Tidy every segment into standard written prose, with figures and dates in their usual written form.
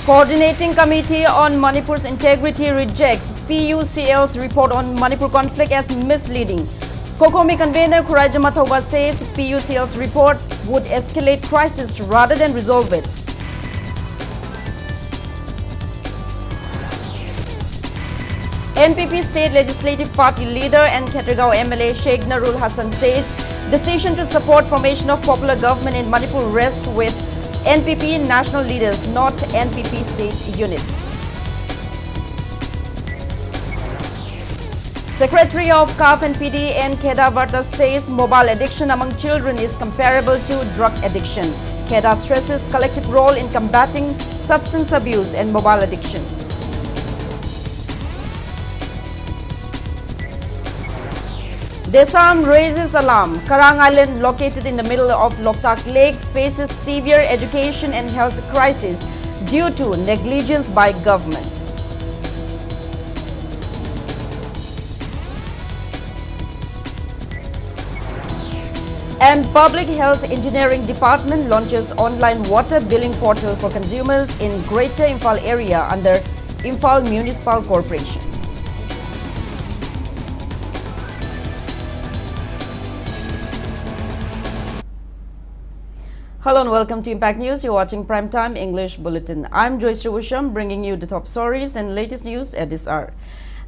Coordinating Committee on Manipur's Integrity rejects PUCL's report on Manipur conflict as misleading. Kokomi convener Kurajam Athauba says PUCL's report would escalate crisis rather than resolve it. NPP State Legislative Party leader and Ketragaon MLA Sheikh Narul Hassan says decision to support formation of popular government in Manipur rests with NPP national leaders, not NPP state unit. Secretary of CAF and PD N. Kheda Varta says mobile addiction among children is comparable to drug addiction. Kheda stresses collective role in combating substance abuse and mobile addiction. Desam raises alarm. Karang Island, located in the middle of Loktak Lake, faces severe education and health crisis due to negligence by government. And Public Health Engineering Department launches online water billing portal for consumers in Greater Imphal area under Imphal Municipal Corporation. Hello and welcome to Impact News. You're watching Primetime English Bulletin. I'm JOYSHREE USHAM, bringing you the top stories and latest news at this hour.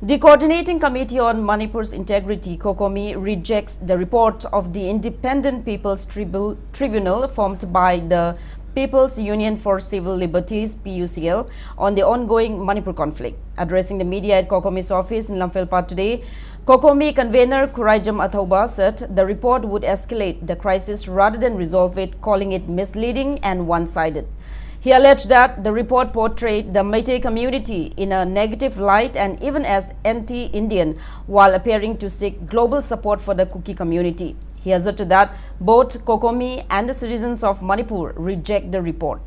The Coordinating Committee on Manipur's Integrity, Kokomi, rejects the report of the Independent People's Tribunal formed by the People's Union for Civil Liberties, PUCL, on the ongoing Manipur conflict. Addressing the media at Kokomi's office in Lamphel today, Kokomi convener Kurajam Athauba said the report would escalate the crisis rather than resolve it, calling it misleading and one-sided. He alleged that the report portrayed the Meitei community in a negative light and even as anti-Indian, while appearing to seek global support for the Kuki community. He asserted that both Kokomi and the citizens of Manipur reject the report.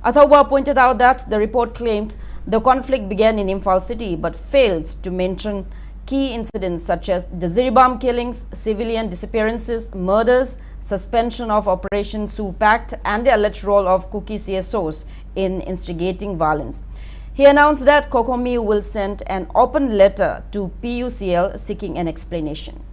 Athauba pointed out that the report claimed the conflict began in Imphal city but failed to mention key incidents such as the Ziribam killings, civilian disappearances, murders, suspension of Operation Sioux Pact, and the alleged role of Kuki CSOs in instigating violence. He announced that Kokomi will send an open letter to PUCL seeking an explanation.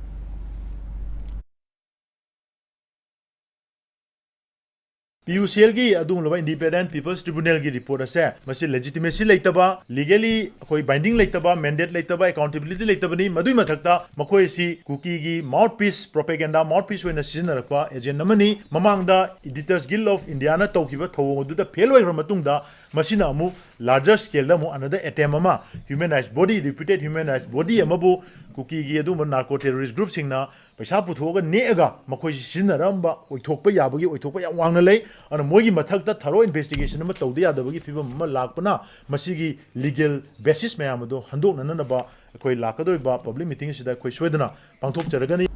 PUCL की अदुंगलबा independent people's tribunal की report असे मसी legitimacy लेतबा legally कोई binding लेतबा mandate लेतबा accountability लेतबनी मदुई मथक्ता मखोय सी कुकी की माउथपीस प्रोपेगेंडा माउथपीस होइना सिजनरकबा एजेंट नमनी ममांगदा एडिटर्स गिल्ड ऑफ इंडिया ना तौखिबा थौंगदुदा फेल होइग्रा मतुंगदा मसिना अमु लार्जर स्केल दा मु अनदर अटेम्प अमा human rights body reputed human rights body अमबु कुकी की अदुम नार्को टेररिस्ट ग्रुप सिंगना पैसा पुथोगा नेगा मखोय सिजनरंबा ओइथोकपा याबगी ओइथोकपा या वांगना लै अन मोगी मथक्ता थरो इन्वेस्टिगेशन अमा तौदे यादबगी फिबम अमा लाकपना मसिगी लीगल बेसिस मयाम अदो हंदोकननबा अखोय लाकदोइबा पब्लिक मीटिंग सिदा अखोय सोयदना पांथोकचरगनी.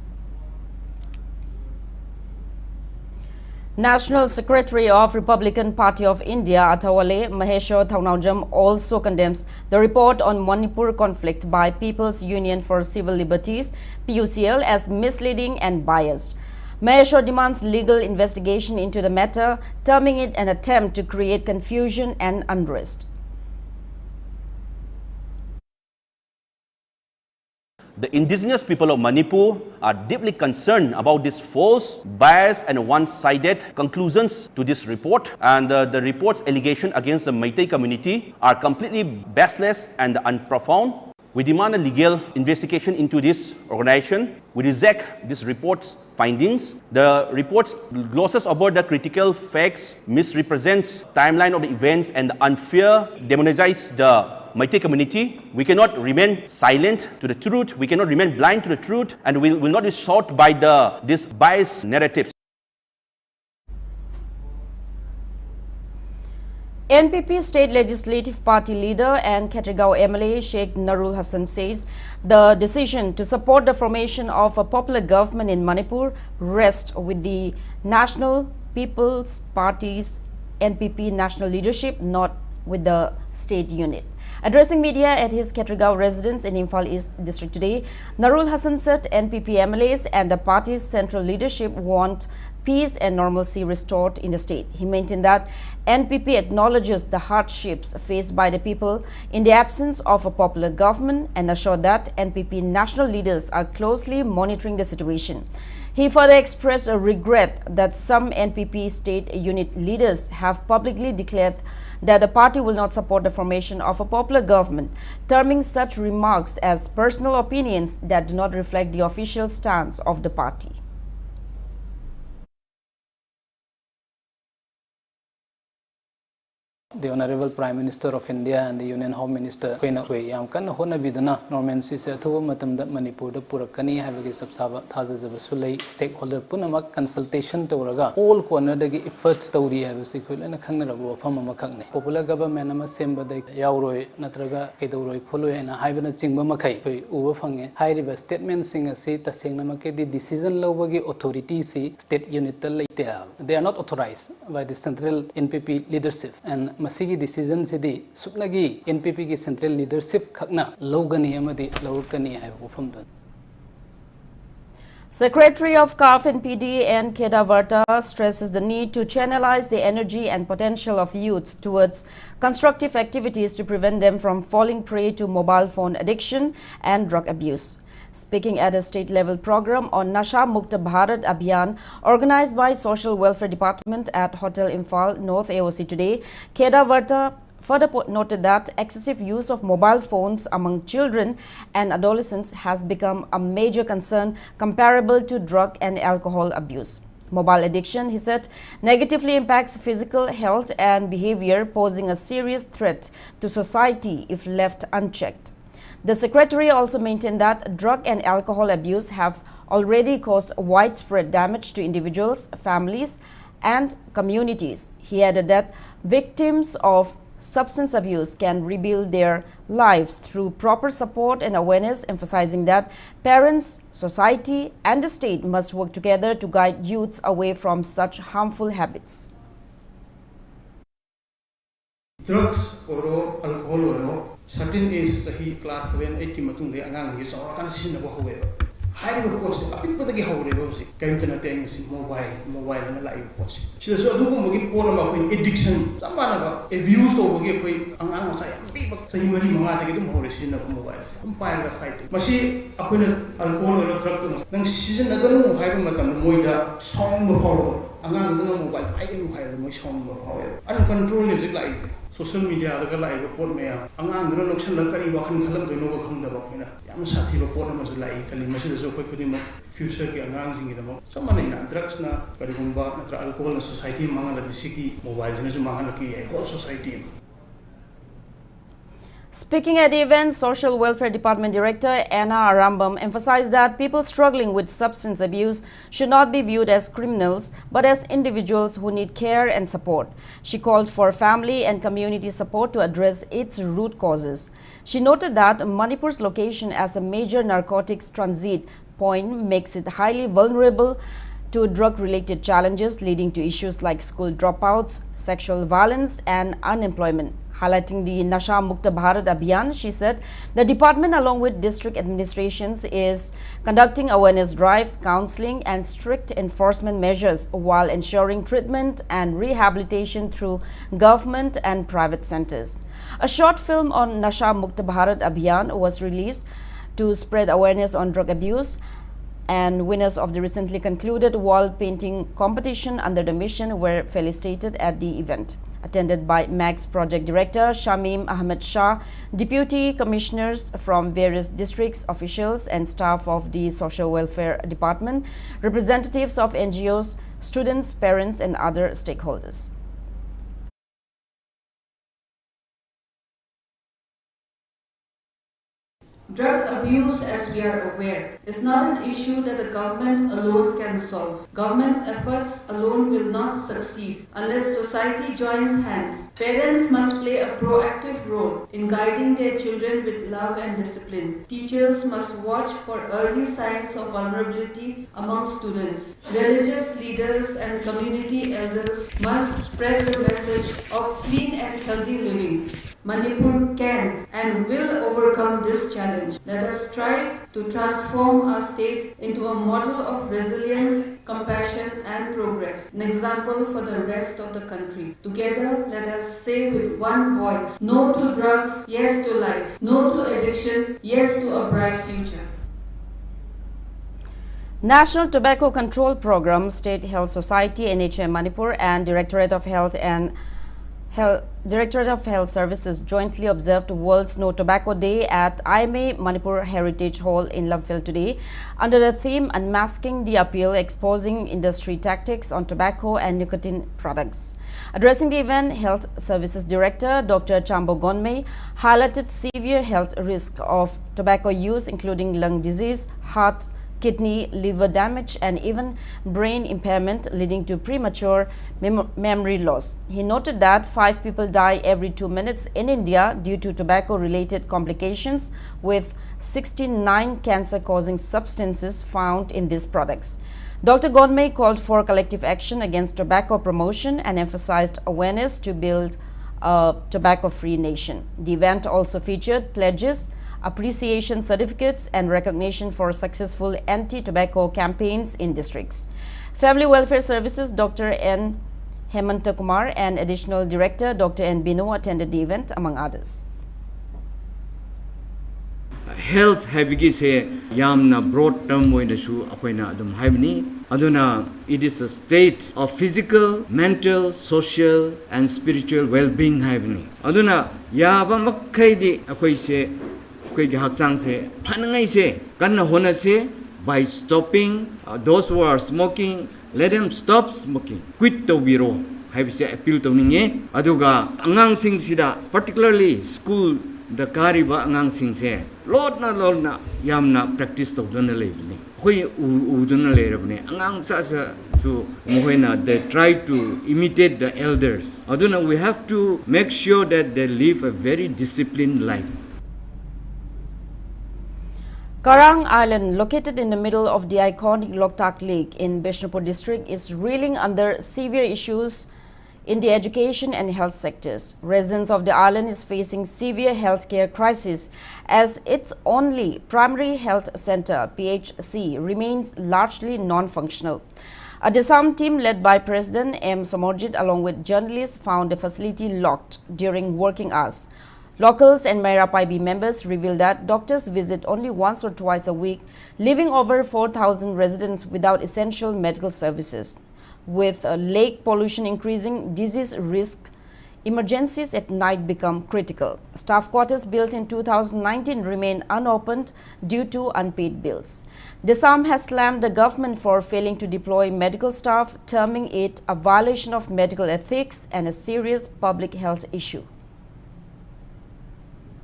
National Secretary of Republican Party of India, Athawale Maheshwar Thaunaujam, also condemns the report on Manipur conflict by People's Union for Civil Liberties, PUCL, as misleading and biased. Maheshwar demands legal investigation into the matter, terming it an attempt to create confusion and unrest. The indigenous people of Manipur are deeply concerned about these false, biased and one-sided conclusions to this report, and the report's allegation against the Meitei community are completely baseless and unprofound. We demand a legal investigation into this organization. We reject this report's findings. The report glosses over the critical facts, misrepresents timeline of the events and unfair demonizes the Meitei community. We cannot remain silent to the truth. We cannot remain blind to the truth, and we will not be sought by these biased narratives. NPP State Legislative Party leader and Ketragaon MLA Sheikh Narul Hassan says the decision to support the formation of a popular government in Manipur rests with the National People's Party's NPP national leadership, not with the state unit. Addressing media at his Ketragaon residence in Imphal East District today, Narul Hassan said NPP MLAs and the party's central leadership want peace and normalcy restored in the state. He maintained that NPP acknowledges the hardships faced by the people in the absence of a popular government and assured that NPP national leaders are closely monitoring the situation. He further expressed a regret that some NPP state unit leaders have publicly declared that the party will not support the formation of a popular government, terming such remarks as personal opinions that do not reflect the official stance of the party. The Honorable Prime Minister of India and the Union Home Minister yam kan hona bidana normalcy se thuba matam da Manipur da purakani habagi sabsaba thajajaba sulai stakeholder punamak consultation tawraga all corner dagi effort tawri habasi khoilana khangnarabo wafam ama khakne popular government ama semba da yauroi natraga kedoroi kholoi ena haibana chingba makai khoi uba phange hairiba statement singa se tasengna make the decision lawbagi authority se state unit ta leite they are not authorized by the central NPP leadership and masigi decision sidi supnagi NPP ki central leadership khakna logani amadi lawrkani hai wafam don. Secretary of CAF and PD and Kedavarta stresses the need to channelize the energy and potential of youth towards constructive activities to prevent them from falling prey to mobile phone addiction and drug abuse. Speaking at a state-level program on Nasha Mukta Bharat Abhiyan organized by Social Welfare Department at Hotel Imphal North AOC today, Kedavarta further noted that excessive use of mobile phones among children and adolescents has become a major concern comparable to drug and alcohol abuse. Mobile addiction, he said, negatively impacts physical health and behavior, posing a serious threat to society if left unchecked. The Secretary also maintained that drug and alcohol abuse have already caused widespread damage to individuals, families, and communities. He added that victims of substance abuse can rebuild their lives through proper support and awareness, emphasizing that parents, society, and the state must work together to guide youths away from such harmful habits. Drugs or alcohol or certain age sahi class 7 8 ki matung de angang gi saw kan sin na ho we hari bo post apit pa gi ho re bo si kaim tana te ngi mobile na lai post si so du ko mo gi pora ma ko addiction samana ba abuse to bo gi ko angang sa yam bi ba sahi mari ma de gi dum ho re sin na mobile si um pa ga site masi akoina alcohol or drug to nang season na ganu hai ba matam moida song mo pho angang na mobile ai gi mo hai mo song mo pho uncontrolled music lai social media da lai ba pot me angang na loksan la kari ba khan khalam doino ba khang da ba khina yam sathi ba pot ma lai kali masi so ko kuni ma future ki angang sing da mo samane na drugs na kari gumba na alcohol na society mangala disiki mobile jine su mangala ki whole society. Speaking at the event, Social Welfare Department Director Anna Arambam emphasized that people struggling with substance abuse should not be viewed as criminals, but as individuals who need care and support. She called for family and community support to address its root causes. She noted that Manipur's location as a major narcotics transit point makes it highly vulnerable to drug-related challenges leading to issues like school dropouts, sexual violence, and unemployment. Highlighting the Nasha Mukta Bharat Abhiyan, she said the department along with district administrations is conducting awareness drives, counseling and strict enforcement measures while ensuring treatment and rehabilitation through government and private centers. A short film on Nasha Mukta Bharat Abhiyan was released to spread awareness on drug abuse, and winners of the recently concluded wall painting competition under the mission were felicitated at the event. Attended by MAX Project Director Shamim Ahmed Shah, Deputy Commissioners from various districts, officials and staff of the Social Welfare Department, representatives of NGOs, students, parents and other stakeholders. Drug abuse, as we are aware, is not an issue that the government alone can solve. Government efforts alone will not succeed unless society joins hands. Parents must play a proactive role in guiding their children with love and discipline. Teachers must watch for early signs of vulnerability among students. Religious leaders and community elders must spread the message of clean and healthy living. Manipur can and will overcome this challenge. Let us strive to transform our state into a model of resilience, compassion and progress, an example for the rest of the country. Together, let us say with one voice, no to drugs, yes to life, no to addiction, yes to a bright future. National Tobacco Control Program, State Health Society, NHM Manipur and Directorate of Health Services jointly observed World's No Tobacco Day at IMA Manipur Heritage Hall in Lumphil today under the theme Unmasking the Appeal, Exposing Industry Tactics on Tobacco and Nicotine Products. Addressing the event, Health Services Director Dr. Chambo Gonmei highlighted severe health risk of tobacco use, including lung disease, heart, kidney, liver damage and even brain impairment leading to premature memory loss. He noted that 5 people die every 2 minutes in India due to tobacco-related complications, with 69 cancer-causing substances found in these products. Dr. Gonmei called for collective action against tobacco promotion and emphasized awareness to build a tobacco-free nation. The event also featured pledges, appreciation certificates and recognition for successful anti-tobacco campaigns in districts. Family Welfare Services Dr. N. Hemanta Kumar and Additional Director Dr. N. Bino attended the event, among others. Health habigi se yamna broad term way shu akoina adum haibni aduna it is a state of physical, mental, social and spiritual well-being haibni aduna yaba makai di akoi se by stopping those who are smoking, let them stop smoking. Quit the biro. Have say appeal to ninge. Aduga angang sing sida, particularly school the kariba angang sing se. Lord na yamna practice to dona lebni. Hui udona lebni. Angang sa so muhena they try to imitate the elders. Aduna we have to make sure that they live a very disciplined life. Karang Island, located in the middle of the iconic Loktak Lake in Bishnupur district, is reeling under severe issues in the education and health sectors. Residents of the island is facing severe healthcare crisis as its only primary health center, PHC, remains largely non-functional. A Desam team led by President M. Somorjit along with journalists found the facility locked during working hours. Locals and Mairapai members revealed that doctors visit only once or twice a week, leaving over 4,000 residents without essential medical services. With lake pollution increasing, disease risk, emergencies at night become critical. Staff quarters built in 2019 remain unopened due to unpaid bills. Desam has slammed the government for failing to deploy medical staff, terming it a violation of medical ethics and a serious public health issue.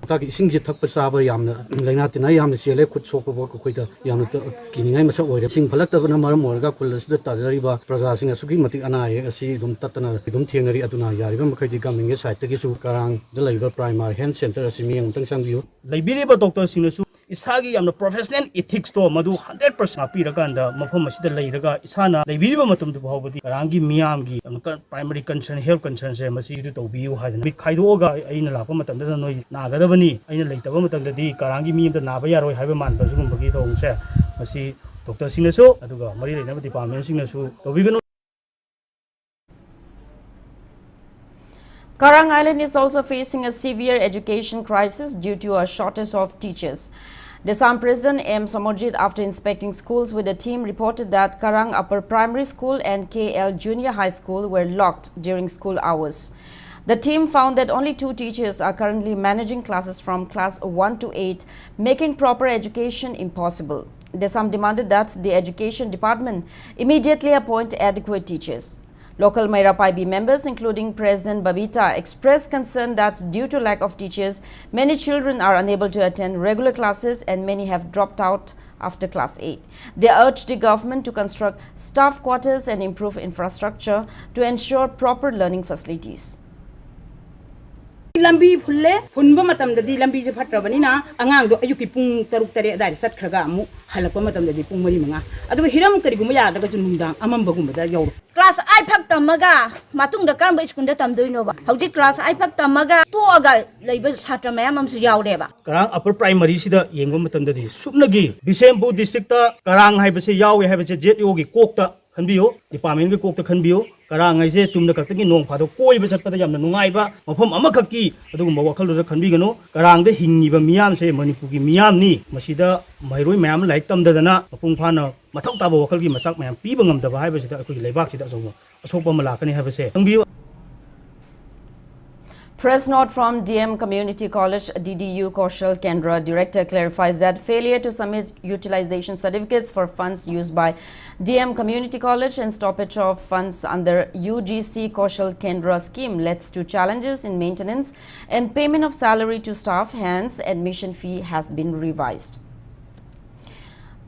Taki singje thakpa saba yamna laina tina yamna sele khut sokpa bor ko khoida yamna kiningai masa oire sing phalakta bana maram morga kulas da tajari ba praja sing asuki matik ana ye asi dum tatana dum thengari aduna yari ba makhai di gaming ge site gi su karang da laiba primary health center asi mi ngtang sang biu laibiri ba doctor sing su isagi yamna professional ethics to madu 100% apiraganda mafam asida leiraga isana laibiri ba matum du hawbadi karangi miyam gi primary concern health concern se masi du to biu ha bi khaidoga aina lakpa matam da noi nagada bani aina leitaba matam da di karangi mi da naba yaroi haiba man ba sugum bagi thong se masi doctor sing su aduga mari leina department sing su to bigano. Karang Island is also facing a severe education crisis due to a shortage of teachers. Desam President M. Somorjit, after inspecting schools with a team, reported that Karang Upper Primary School and KL Junior High School were locked during school hours. The team found that only 2 teachers are currently managing classes from class 1 to 8, making proper education impossible. Desam demanded that the Education Department immediately appoint adequate teachers. Local Mairapai members, including President Babita, expressed concern that due to lack of teachers, many children are unable to attend regular classes and many have dropped out after class 8. They urged the government to construct staff quarters and improve infrastructure to ensure proper learning facilities. lambi phulle hunba matam dadi lambi je phatrabani na angang do ayuki pung taruk tare dai sat khraga amu halakpa matam dadi pung mari manga adu hiram kari gum ya daga junundang amam bagum da yaw class I phak tamaga matung da karamba school da tamdoi no ba hauji class I phak tamaga to aga leiba satra mayam am su yaw de ba Karang upper primary sida yengba matam dadi supnagi Bisembu district ta Karang haibase yawe haibase jet yogi kokta khanbiyo department gi kokta khanbiyo Karang aise chumna kaktangi nong phado koi ba chatpada yamna nungai ba mafam amakakki adugumba wakhal da khanbigano Karang da hingiba miyam se Manipur gi miyam ni masida mairoi mayam laik tamdadana mapung phana mathau taba wakhal gi masak mayam piba ngamdaba haibasida akoi leibak sida asokpa malakani haibase tangbiyo Press note from DM Community College DDU Kaushal Kendra Director clarifies that failure to submit utilization certificates for funds used by DM Community College and stoppage of funds under UGC Kaushal Kendra scheme leads to challenges in maintenance and payment of salary to staff, hence admission fee has been revised.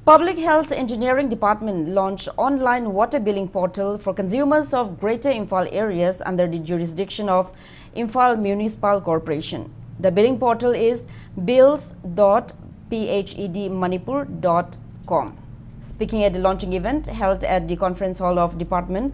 Public Health Engineering Department launched online water billing portal for consumers of Greater Imphal areas under the jurisdiction of Imphal Municipal Corporation. The billing portal is bills.phedmanipur.com. Speaking at the launching event held at the conference hall of department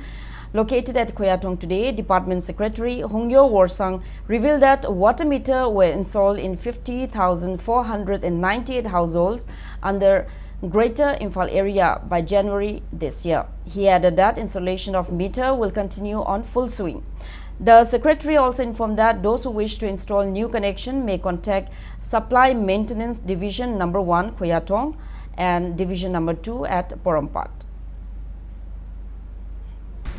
located at Koyatong today, Department Secretary Hongyo Warsang revealed that water meter were installed in 50,498 households under Greater Imphal area by January this year. He added that installation of meter will continue on full swing. The Secretary also informed that those who wish to install new connection may contact Supply Maintenance Division number 1 Koyatong and Division number 2 at Porampat.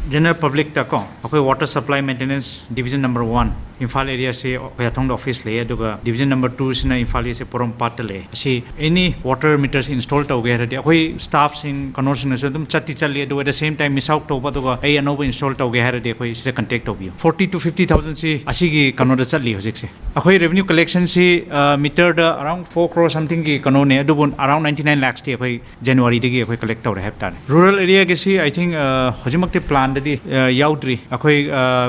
General public ta ko akoi water supply maintenance division number 1 Imphal area se Koyatong office le aduga division number 2 sina Imphal se Porampat le si any water meters installed to ge hadi akoi staff sing connection so dum chatti chali adu at the same time miss out to ba duga ai anoba install to ge hadi akoi se contact to 40 to 50,000 si asigi kano da chali hojik se akoi revenue collection si meter da around 4 crore something ki kano ne adu around 99 lakhs ti akoi January de ge akoi collect to have tar rural area ge si I think hojimak te plan yaudri akoi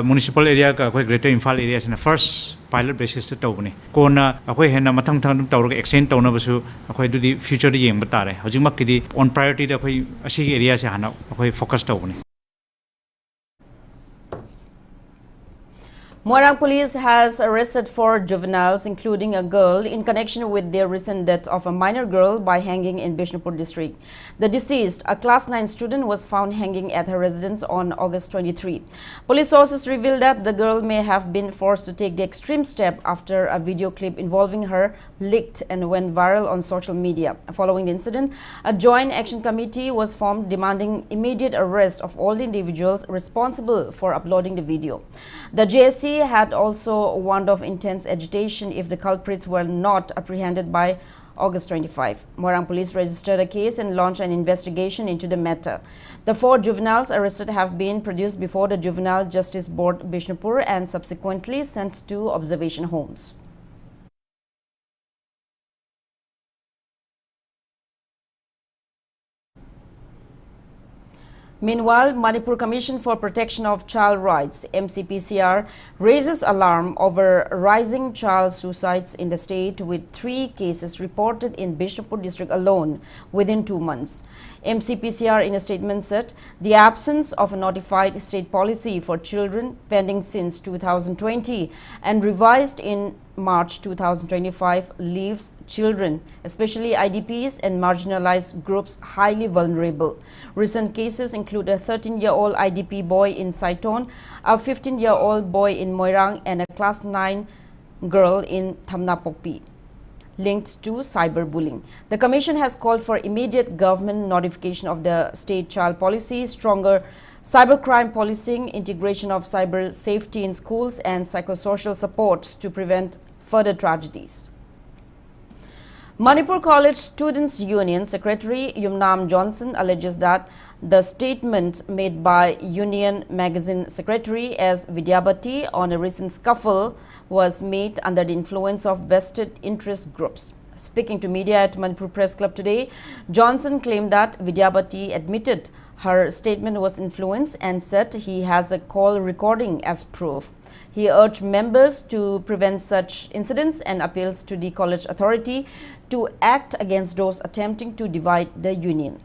municipal area ka akoi Greater Imphal area sina first pilot basis to tawne kona akoi hena mathang thang tawrga extend tawna basu akoi du di future de yeng batare hojimak ki di on priority da akoi asi area se hana akoi focus tawne. Moirang police has arrested 4 juveniles, including a girl, in connection with their recent death of a minor girl by hanging in Bishnupur district. The deceased, a class 9 student, was found hanging at her residence on August 23. Police sources revealed that the girl may have been forced to take the extreme step after a video clip involving her leaked and went viral on social media. Following the incident, a joint action committee was formed demanding immediate arrest of all the individuals responsible for uploading the video. The JSC had also warned of intense agitation if the culprits were not apprehended by August 25. Moirang police registered a case and launched an investigation into the matter. The 4 juveniles arrested have been produced before the Juvenile Justice Board Bishnupur and subsequently sent to observation homes. Meanwhile, Manipur Commission for Protection of Child Rights (MCPCR) raises alarm over rising child suicides in the state, with 3 cases reported in Bishnupur district alone within 2 months. MCPCR in a statement said the absence of a notified state policy for children pending since 2020 and revised in March 2025 leaves children, especially IDPs and marginalized groups, highly vulnerable. Recent cases include a 13-year-old IDP boy in Saiton, a 15-year-old boy in Moirang, and a class 9 girl in Thamnapokpi, linked to cyberbullying. The Commission has called for immediate government notification of the state child policy, stronger cybercrime policing, integration of cyber safety in schools, and psychosocial support to prevent further tragedies. Manipur College Students Union Secretary Yumnam Johnson alleges that the statement made by Union Magazine Secretary S. Vidyabhati on a recent scuffle was made under the influence of vested interest groups. Speaking to media at Manipur Press Club today, Johnson claimed that Vidyabhati admitted Her statement was influenced and said he has a call recording as proof. He urged members to prevent such incidents and appeals to the college authority to act against those attempting to divide the union.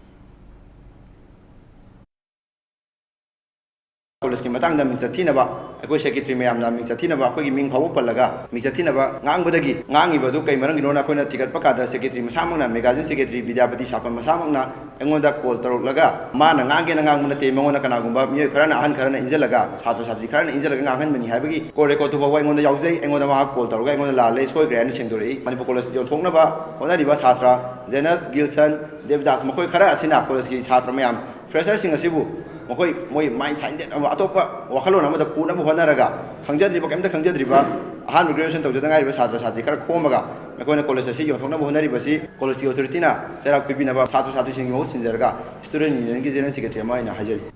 College ki matang da ming chathina ba akoi secretary mayam na ming chathina ba akoi gi ming phaw palaga ming chathina ba ngang badagi ngangi badu kai marang gino na khoi na tikat pakada secretary masamang na magazine secretary Vidyapati Sapam masamang na engoda call tarok laga ma na ngang ge na ngang mun te mangona kana gumba mi khara na an khara na injalaga chhatra chhatri khara na injalaga ngang han bani haibagi ko record to ba engoda yaujai engoda ma call taroga engoda la le soi grand sengdori Manipur college jo thongna ba ona riba chhatra Zenas Gilson Devdas makhoi khara asina college ki chhatra mayam fresher sing asibu Mokoi moi mind science atopa wakhalo na mada puna bu honaraga khangjadri ba kemda khangjadri ba ahan graduation tawjada ngai ba chhatra chhatri khara khomaga mekoi kcollege asi yo thongna bu honari ba si college authority na cherak pipina ba chhatra chhatri sing mo sinjarga student union ki general secretary mai na hajari.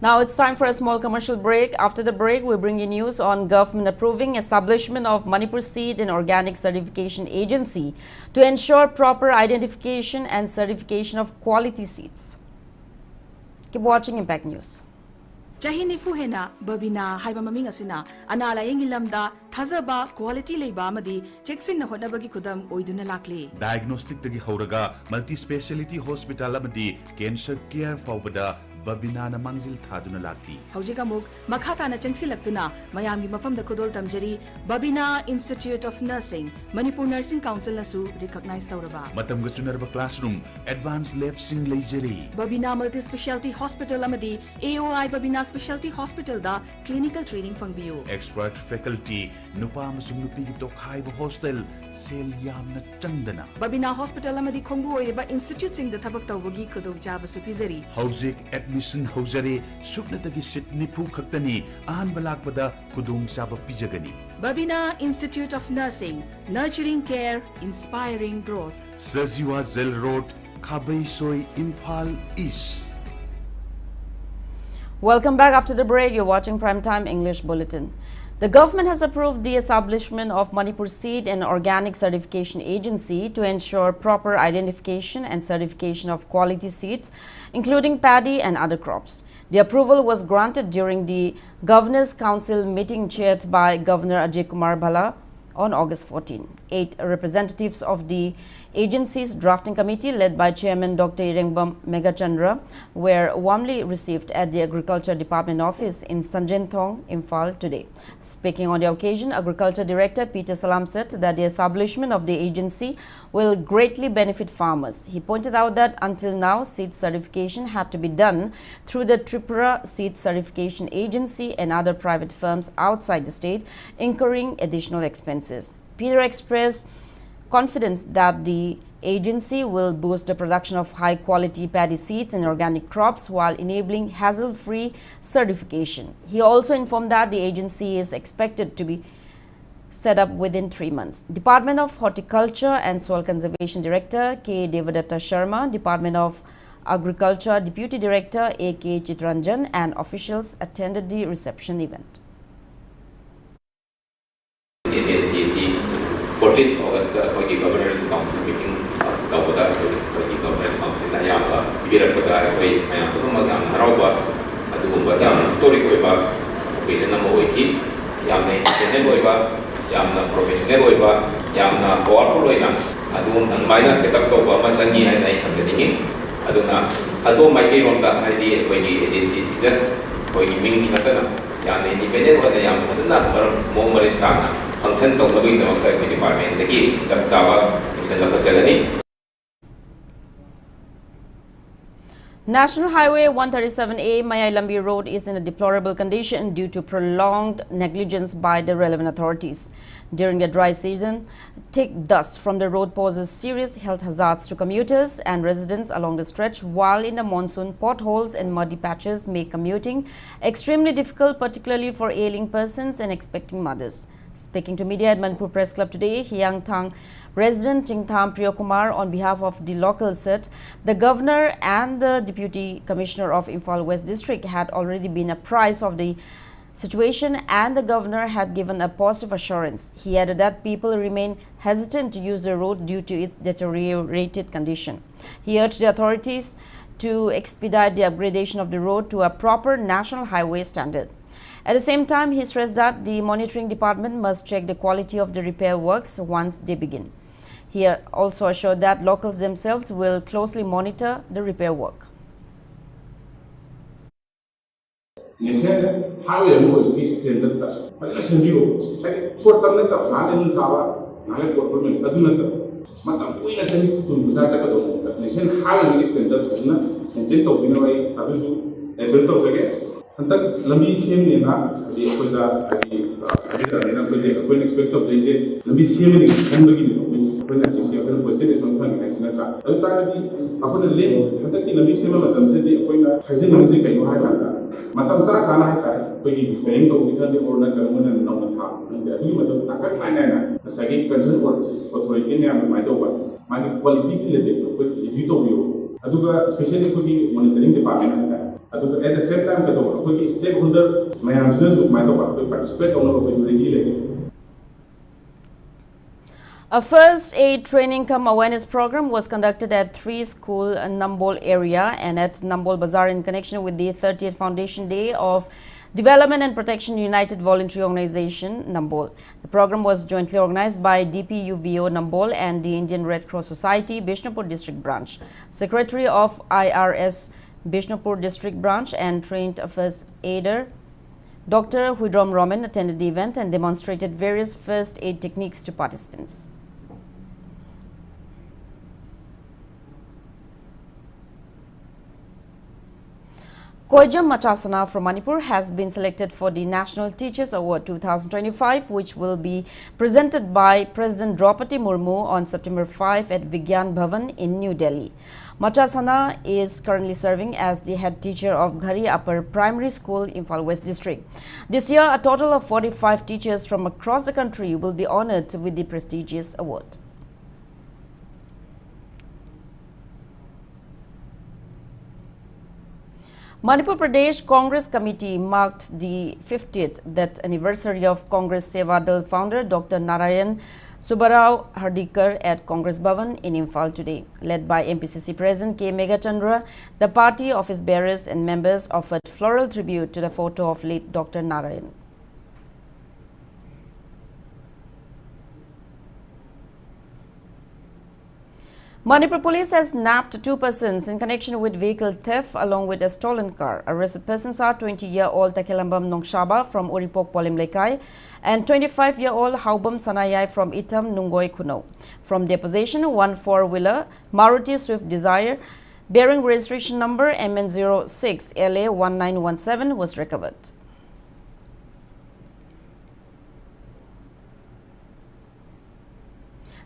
Now it's time for a small commercial break. After the break, we bring you news on government approving establishment of Manipur Seed and Organic Certification Agency to ensure proper identification and certification of quality seeds. Keep watching Impact News. Jahinifu hena babina haiba maming asina anala yengi lamda thazaba quality leiba amadi cheksin na honabagi khudam oiduna lakli. Diagnostic tagi hauraga multi speciality hospital amadi cancer care faubada babina na mangzil thaduna lakli. Haujika muk makhata na changsilaktuna mayamgi mafam da khudol tamjari Babina Institute of Nursing Manipur Nursing Council nasu recognize tawraba. Matam ga chunarba classroom advanced lab sing leijari. Babina Multi Specialty Hospital amadi AOI Babina Specialty Hospital da clinical training fangbiu. Expert faculty nupa amasung nupi gi tokhaiba hostel sel yamna changdana. Babina Hospital amadi khongbu oiriba institute sing da thabak tawbagi khudog jaba supizari. Hauzik admission haujare suknatagi sit nipu khaktani ahan balakpada kudung saba pijagani. Babina Institute of Nursing, nurturing care, inspiring growth. Sajiwa Zel Road, Khabai Soi, Imphal East. Welcome back after the break. You're watching Primetime English Bulletin. The government has approved the establishment of Manipur Seed and Organic Certification Agency to ensure proper identification and certification of quality seeds, including paddy and other crops. The approval was granted during the Governors' Council meeting chaired by Governor Ajay Kumar Bhala on August 14. 8 representatives of the agency's drafting committee, led by Chairman Dr. Irengbam Megachandra, were warmly received at the Agriculture Department office in Sanjenthong, Imphal today. Speaking on the occasion, Agriculture Director Peter Salam said that the establishment of the agency will greatly benefit farmers. He pointed out that until now, seed certification had to be done through the Tripura Seed Certification Agency and other private firms outside the state, incurring additional expenses. Peter expressed confidence that the agency will boost the production of high-quality paddy seeds and organic crops while enabling hassle-free certification. He also informed that the agency is expected to be set up within 3 months. Department of Horticulture and Soil Conservation Director K. Devadatta Sharma, Department of Agriculture Deputy Director A.K. Chitranjan and officials attended the reception event. 14 August the Governors Council meeting Gavada the Governors Council Ayama Virapada Mayam Haraba Adumba story Goiba occasion number Wiki Yamna Goiba Yamna professional Goiba Yamna powerful Oina Adum and minus set up Toba Masani and I am getting Aduna Adum my game on the idea when the agency just when you mean Nasana Yan independent or the Yam Hasana more Tana. National Highway 137A Mayailambi Road is in a deplorable condition due to prolonged negligence by the relevant authorities. During the dry season, thick dust from the road poses serious health hazards to commuters and residents along the stretch, while in the monsoon, potholes and muddy patches make commuting extremely difficult, particularly for ailing persons and expecting mothers. Speaking to media at Manipur Press Club today, Hyang Thang resident Tingtham Priyakumar, on behalf of the local, said the governor and the deputy commissioner of Imphal West District had already been apprised of the situation and the governor had given a positive assurance. He added that people remain hesitant to use the road due to its deteriorated condition. He urged the authorities to expedite the upgradation of the road to a proper national highway standard. At the same time, he stressed that the monitoring department must check the quality of the repair works once they begin. He also assured that locals themselves will closely monitor the repair work. Highway mode is standard. But listen, you like short term that not in Tawa, not like government, that's not. Matam we let him to that Chakado. Nation highway is standard, and then to win away, Abusu, a bit of again. And that Lambi same in the Equator, I couldn't expect of the Lambi same in the beginning when I see a question is one thing. Upon the lane, and that in the Mission of them said the Equator has in music and you had Matam Sana, when you bang to become the order German and non top, and the human attack my nana, the second concern for my door. My quality if you told you. Aduga, especially for the monitoring department. At the same time, the stakeholder may answer my participate on A first aid training cum awareness program was conducted at 3 school Nambol area and at Nambol Bazaar in connection with the 30th Foundation Day of Development and Protection United Voluntary Organization, Nambol. The program was jointly organized by DPUVO Nambol and the Indian Red Cross Society, Bishnupur District Branch. Secretary of IRS, Bishnupur District Branch and trained first aider, Dr. Huidrom Roman attended the event and demonstrated various first aid techniques to participants. Koijam Machasana from Manipur has been selected for the National Teachers Award 2025, which will be presented by President Draupadi Murmu on September 5 at Vigyan Bhavan in New Delhi. Machasana is currently serving as the head teacher of Ghari Upper Primary School, Imphal West District. This year, a total of 45 teachers from across the country will be honored with the prestigious award. Manipur Pradesh Congress Committee marked the 50th death anniversary of Congress Seva Dal founder Dr. Narayan Subbarao Hardikar at Congress Bhavan in Imphal today. Led by MPCC President K. Megachandra, the party office bearers and members offered floral tribute to the photo of late Dr. Narayan. Manipur police has nabbed 2 persons in connection with vehicle theft along with a stolen car. Arrested persons are 20-year-old Takelambam Nongshaba from Uripok Polim Lekai and 25-year-old Haubam Sanayai from Itam Nungoy Kuno. From their possession, one 4-wheeler Maruti Swift Desire bearing registration number MN06 LA1917 was recovered.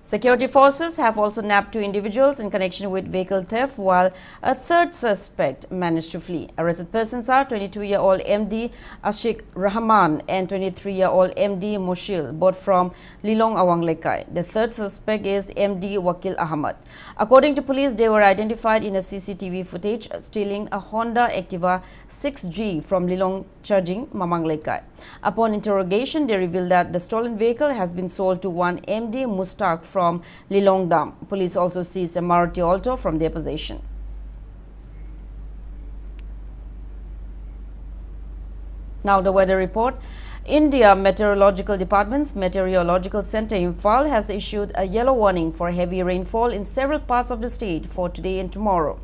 Security forces have also nabbed 2 individuals in connection with vehicle theft, while a 3rd suspect managed to flee. Arrested persons are 22-year-old MD Ashik Rahman and 23-year-old MD Moshil, both from Lilong Awang Lekai. The 3rd suspect is MD Wakil Ahmad. According to police, they were identified in a CCTV footage stealing a Honda Activa 6G from Lilong Charging, Mamang Lekai. Upon interrogation, they revealed that the stolen vehicle has been sold to one MD Mustaq from Lilong Dam. Police also seized a Maruti Alto from their possession. Now the weather report. India Meteorological Department's Meteorological Center Imphal has issued a yellow warning for heavy rainfall in several parts of the state for today and tomorrow.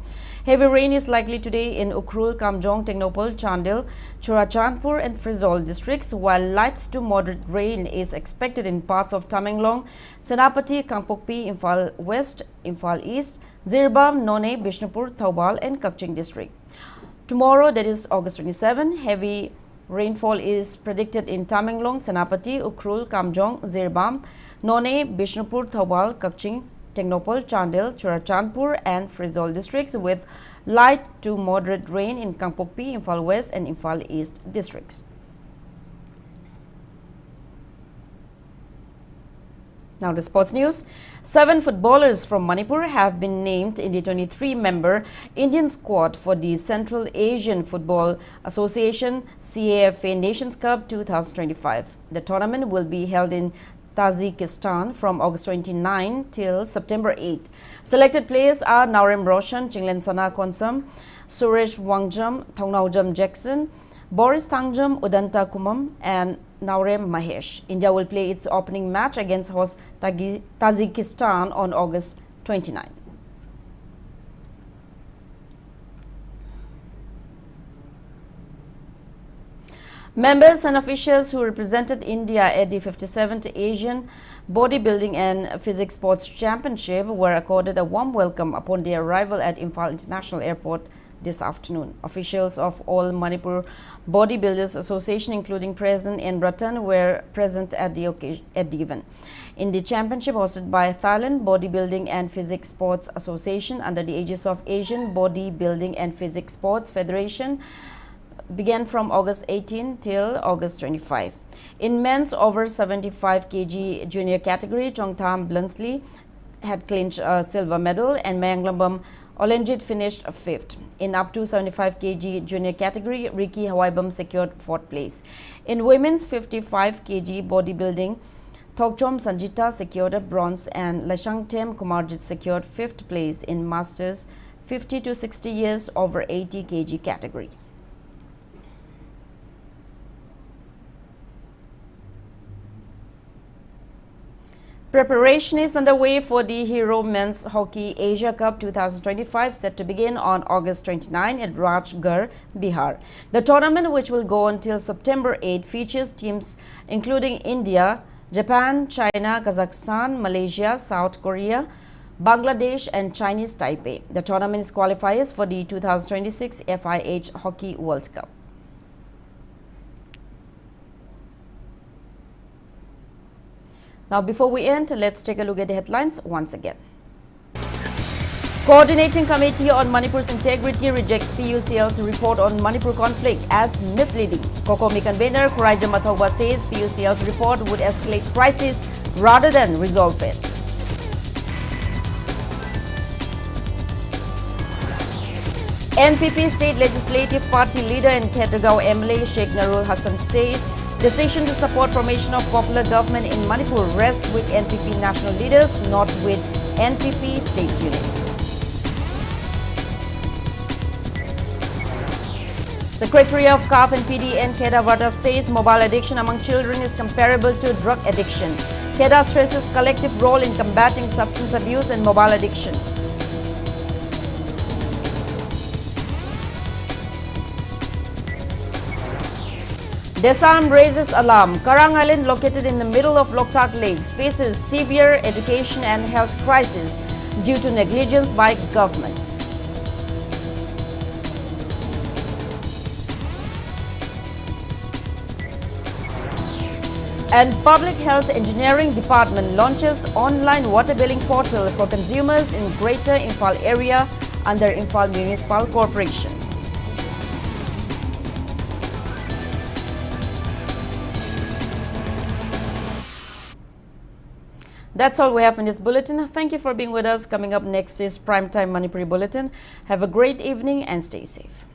Heavy rain is likely today in Ukhrul, Kamjong, Technopol, Chandil, Churachandpur and Frizol districts, while light to moderate rain is expected in parts of Tamenglong, Senapati, Kangpokpi, Imphal West, Imphal East, Zirbam, None, Bishnupur, Thoubal and Kakching district. Tomorrow, that is August 27, heavy rainfall is predicted in Tamenglong, Senapati, Ukhrul, Kamjong, Zirbam, None, Bishnupur, Thoubal, Kakching, Technopol, Chandil, Churachandpur and Frizol districts, with light to moderate rain in Kangpokpi, Imphal West and Imphal East districts. Now the sports news. 7 footballers from Manipur have been named in the 23-member Indian squad for the Central Asian Football Association CAFA Nations Cup 2025. The tournament will be held in Tajikistan from August 29 till September 8. Selected players are Naurem Roshan, Chinglen Sana Konsam, Suresh Wangjam, Thongnaujam Jackson, Boris Tangjam, Udanta Kumam, and Naurem Mahesh. India will play its opening match against host Tajikistan on August 29. Members and officials who represented India at the 57th Asian Bodybuilding and Physics Sports Championship were accorded a warm welcome upon their arrival at Imphal International Airport this afternoon. Officials of all Manipur Bodybuilders Association, including President N. Ratan, were present at the event. In the championship hosted by Thailand Bodybuilding and Physics Sports Association under the aegis of Asian Bodybuilding and Physics Sports Federation, began from August 18 till August 25. In men's over 75 kg junior category, Chongtham Bluntsley had clinched a silver medal and Mayanglambam Olenjit finished 5th. In up to 75 kg junior category, Ricky Hawaibam secured 4th place. In women's 55 kg bodybuilding, Thokchom Sanjita secured a bronze and Lashangtem Kumarjit secured 5th place in masters 50 to 60 years over 80 kg category. Preparation is underway for the Hero Men's Hockey Asia Cup 2025, set to begin on August 29 at Rajgarh, Bihar. The tournament, which will go until September 8, features teams including India, Japan, China, Kazakhstan, Malaysia, South Korea, Bangladesh and Chinese Taipei. The tournament is qualifiers for the 2026 FIH Hockey World Cup. Now, before we end, let's take a look at the headlines once again. Coordinating Committee on Manipur's Integrity rejects PUCL's report on Manipur conflict as misleading. Kokomi convener Kuraija Mathauba says PUCL's report would escalate crisis rather than resolve it. NPP State Legislative Party leader and Ketragaon MLA Sheikh Narul Hassan says decision to support formation of popular government in Manipur rests with NPP national leaders, not with NPP state unit. Secretary of CAF and PDN Keda Varda says mobile addiction among children is comparable to drug addiction. Keda stresses collective role in combating substance abuse and mobile addiction. Desam raises alarm. Karang Island, located in the middle of Loktak Lake, faces severe education and health crisis due to negligence by government. And Public Health Engineering Department launches online water billing portal for consumers in Greater Imphal area under Imphal Municipal Corporation. That's all we have in this bulletin. Thank you for being with us. Coming up next is Primetime Manipuri Bulletin. Have a great evening and stay safe.